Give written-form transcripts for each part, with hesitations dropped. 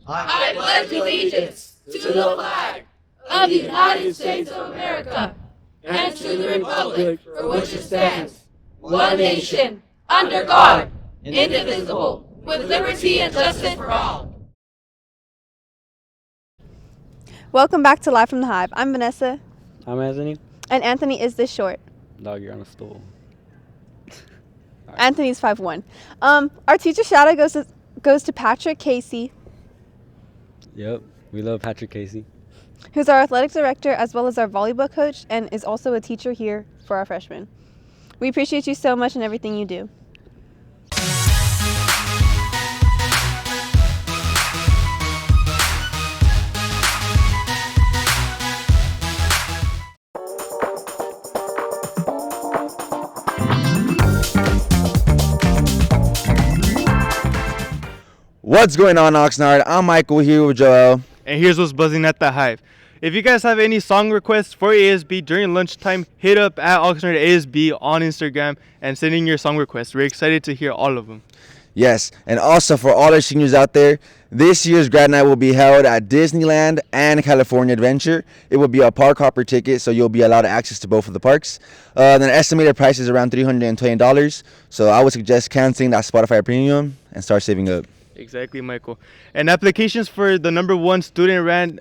I pledge allegiance to the flag of the United States of America and to the republic for which it stands, one nation, under God, indivisible, with liberty and justice for all. Welcome back to Live from the Hive. I'm Vanessa. I'm Anthony. And Anthony is this short. Dog, you're on a stool. Anthony's 5'1". Our teacher shout out goes to Patrick Casey. Yep, we love Patrick Casey. Who's our athletic director as well as our volleyball coach and is also a teacher here for our freshmen. We appreciate you so much and everything you do. What's going on, Oxnard? I'm Michael here with Joel. And here's what's buzzing at the Hive. If you guys have any song requests for ASB during lunchtime, hit up at Oxnard ASB on Instagram and send in your song requests. We're excited to hear all of them. Yes, and also for all our seniors out there, this year's grad night will be held at Disneyland and California Adventure. It will be a park hopper ticket, so you'll be allowed access to both of the parks. The estimated price is around $320, so I would suggest canceling that Spotify premium and start saving up. Exactly, Michael. And applications for the #1 student-ran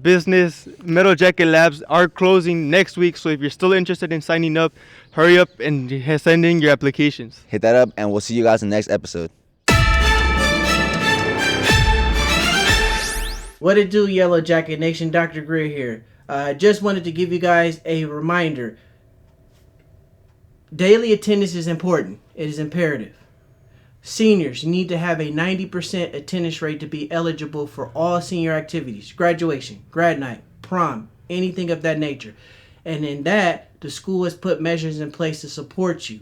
business Metal Jacket Labs are closing next week. So if you're still interested in signing up, hurry up and send in your applications. Hit that up, and we'll see you guys in the next episode. What it do, Yellow Jacket Nation? Dr. Greer here. Just wanted to give you guys a reminder. Daily attendance is important. It is imperative. Seniors need to have a 90% attendance rate to be eligible for all senior activities, graduation, grad night, prom, anything of that nature. And in that, the school has put measures in place to support you.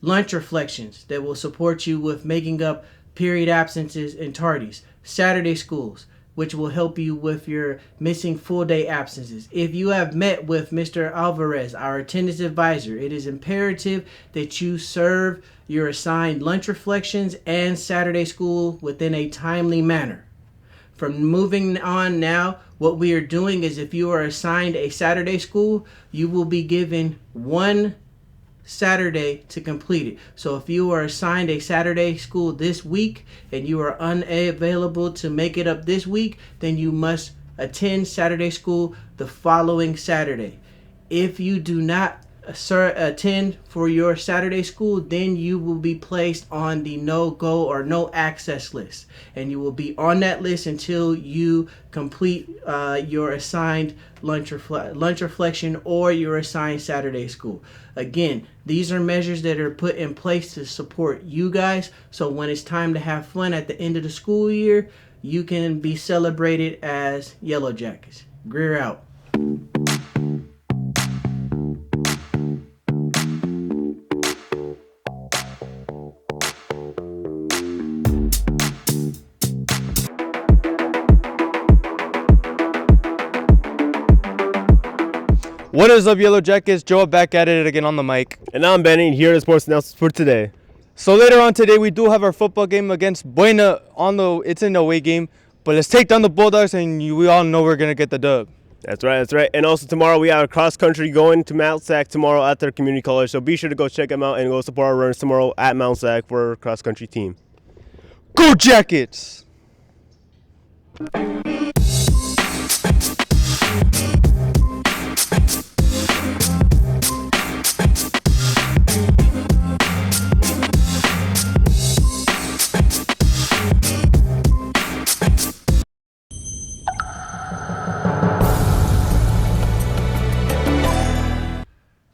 Lunch reflections that will support you with making up period absences and tardies. Saturday schools, which will help you with your missing full day absences. If you have met with Mr. Alvarez, our attendance advisor, it is imperative that you serve your assigned lunch reflections and Saturday school within a timely manner. From moving on now, what we are doing is if you are assigned a Saturday school, you will be given one Saturday to complete it. So if you are assigned a Saturday school this week and you are unavailable to make it up this week, then you must attend Saturday school the following Saturday. If you do not attend for your Saturday school, then you will be placed on the no-go or no access list, and you will be on that list until you complete your assigned lunch reflection or your assigned Saturday school. Again, these are measures that are put in place to support you guys, so when it's time to have fun at the end of the school year, you can be celebrated as Yellow Jackets. Greer out. What is up, Yellow Jackets? Joe back at it again on the mic. And I'm Benny, here at Sports Announcements for today. So later on today, we do have our football game against Buena. It's an away game, but let's take down the Bulldogs, and we all know we're gonna get the dub. That's right. And also tomorrow we have a cross country going to Mount Sac tomorrow at their community college. So be sure to go check them out and go support our runners tomorrow at Mount Sac for our cross country team. Go Jackets!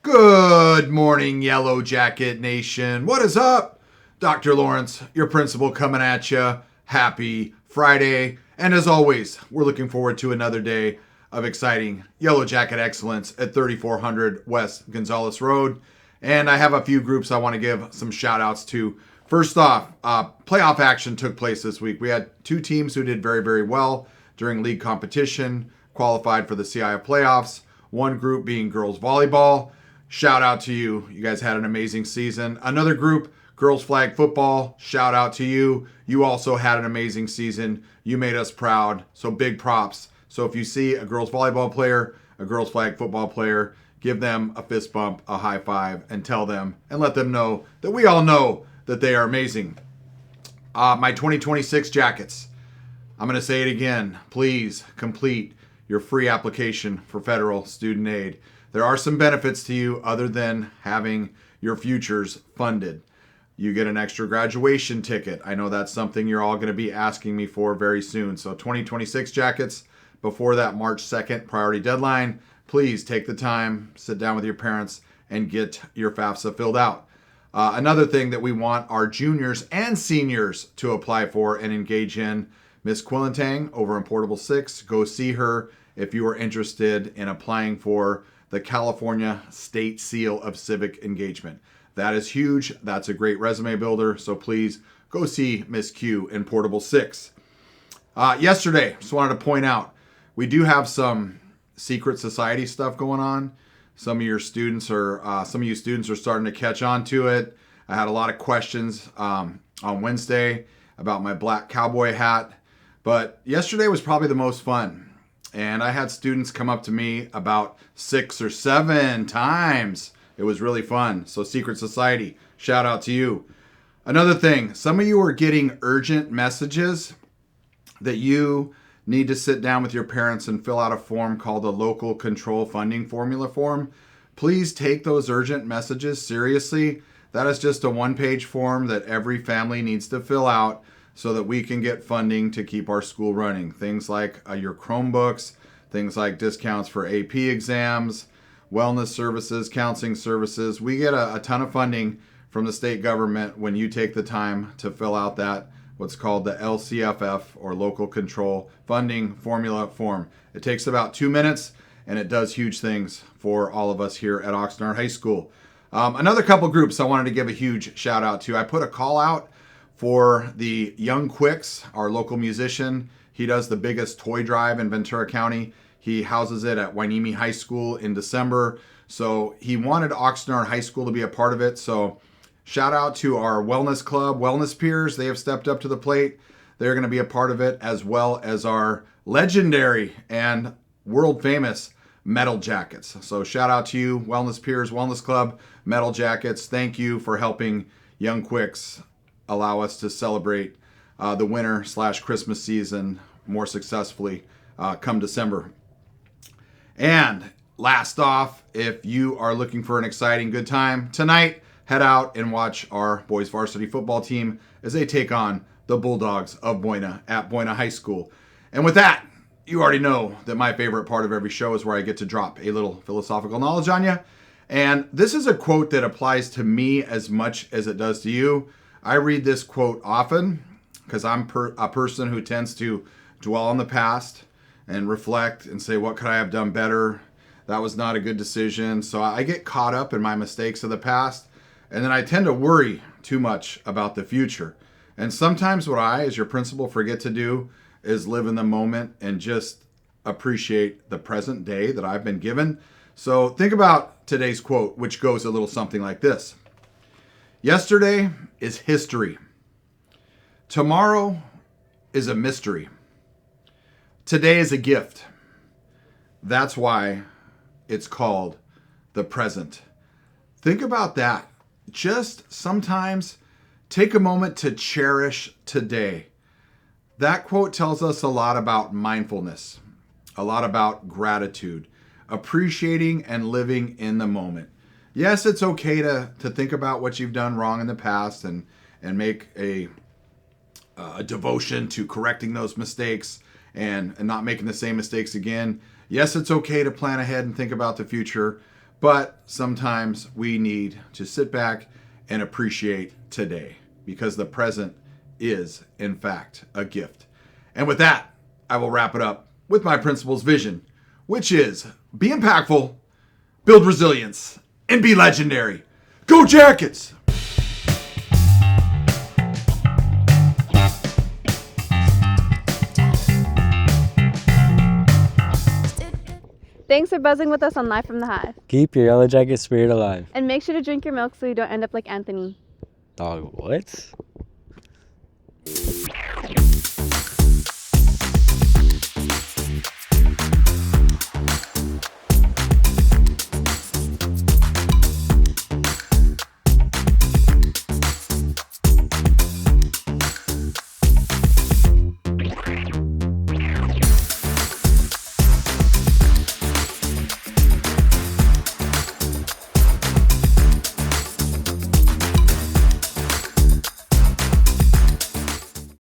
Good morning, Yellow Jacket Nation. What is up? Dr. Lawrence, your principal, coming at you. Happy Friday. And as always, we're looking forward to another day of exciting Yellow Jacket excellence at 3400 West Gonzales Road. And I have a few groups I want to give some shout outs to. First off, playoff action took place this week. We had two teams who did very, very well during league competition, qualified for the CIF playoffs. One group being girls volleyball. Shout out to you. You guys had an amazing season. Another group Girls flag football, shout out to you. You also had an amazing season. You made us proud. So big props. So if you see a girls volleyball player, a girls flag football player, give them a fist bump, a high five, and tell them and let them know that we all know that they are amazing. My 2026 jackets. I'm going to say it again. Please complete your free application for federal student aid. There are some benefits to you other than having your futures funded. You get an extra graduation ticket. I know that's something you're all going to be asking me for very soon. So 2026 jackets, before that March 2nd priority deadline, please take the time, sit down with your parents, and get your FAFSA filled out. Another thing that we want our juniors and seniors to apply for and engage in, Miss Quillentang over in Portable 6. Go see her if you are interested in applying for the California State Seal of Civic Engagement. That is huge. That's a great resume builder. So please go see Miss Q in Portable 6. Yesterday, just wanted to point out, we do have some secret society stuff going on. Some of you students are starting to catch on to it. I had a lot of questions on Wednesday about my black cowboy hat, but yesterday was probably the most fun. And I had students come up to me about 6 or 7 times. It was really fun. So Secret Society, shout out to you. Another thing, some of you are getting urgent messages that you need to sit down with your parents and fill out a form called the Local Control Funding Formula Form. Please take those urgent messages seriously. That is just a one-page form that every family needs to fill out so that we can get funding to keep our school running. Things like your Chromebooks, things like discounts for AP exams, wellness services, counseling services. We get a ton of funding from the state government when you take the time to fill out that what's called the LCFF or Local Control Funding Formula Form. It takes about 2 minutes and it does huge things for all of us here at Oxnard High School. Another couple groups I wanted to give a huge shout out to. I put a call out for the Young Quicks, our local musician. He does the biggest toy drive in Ventura County. He houses it at Wainimi High School in December. So he wanted Oxnard High School to be a part of it. So shout out to our wellness club, Wellness Peers. They have stepped up to the plate. They're going to be a part of it, as well as our legendary and world famous metal jackets. So shout out to you, Wellness Peers, Wellness Club, metal jackets. Thank you for helping Young Quicks allow us to celebrate the winter/Christmas season more successfully come December. And last off, if you are looking for an exciting good time tonight, head out and watch our boys varsity football team as they take on the Bulldogs of Buena at Buena High School. And with that, you already know that my favorite part of every show is where I get to drop a little philosophical knowledge on you. And this is a quote that applies to me as much as it does to you. I read this quote often because I'm a person who tends to dwell on the past and reflect and say, what could I have done better? That was not a good decision. So I get caught up in my mistakes of the past, and then I tend to worry too much about the future. And sometimes what I, as your principal, forget to do is live in the moment and just appreciate the present day that I've been given. So think about today's quote, which goes a little something like this. Yesterday is history. Tomorrow is a mystery. Today is a gift. That's why it's called the present. Think about that. Just sometimes take a moment to cherish today. That quote tells us a lot about mindfulness, a lot about gratitude, appreciating and living in the moment. Yes, it's okay to think about what you've done wrong in the past and make a devotion to correcting those mistakes and not making the same mistakes again. Yes, it's okay to plan ahead and think about the future, but sometimes we need to sit back and appreciate today because the present is, in fact, a gift. And with that, I will wrap it up with my principal's vision, which is be impactful, build resilience, and be legendary. Go Jackets! Thanks for buzzing with us on Live from the Hive. Keep your Yellow Jacket spirit alive. And make sure to drink your milk so you don't end up like Anthony. Dog, what?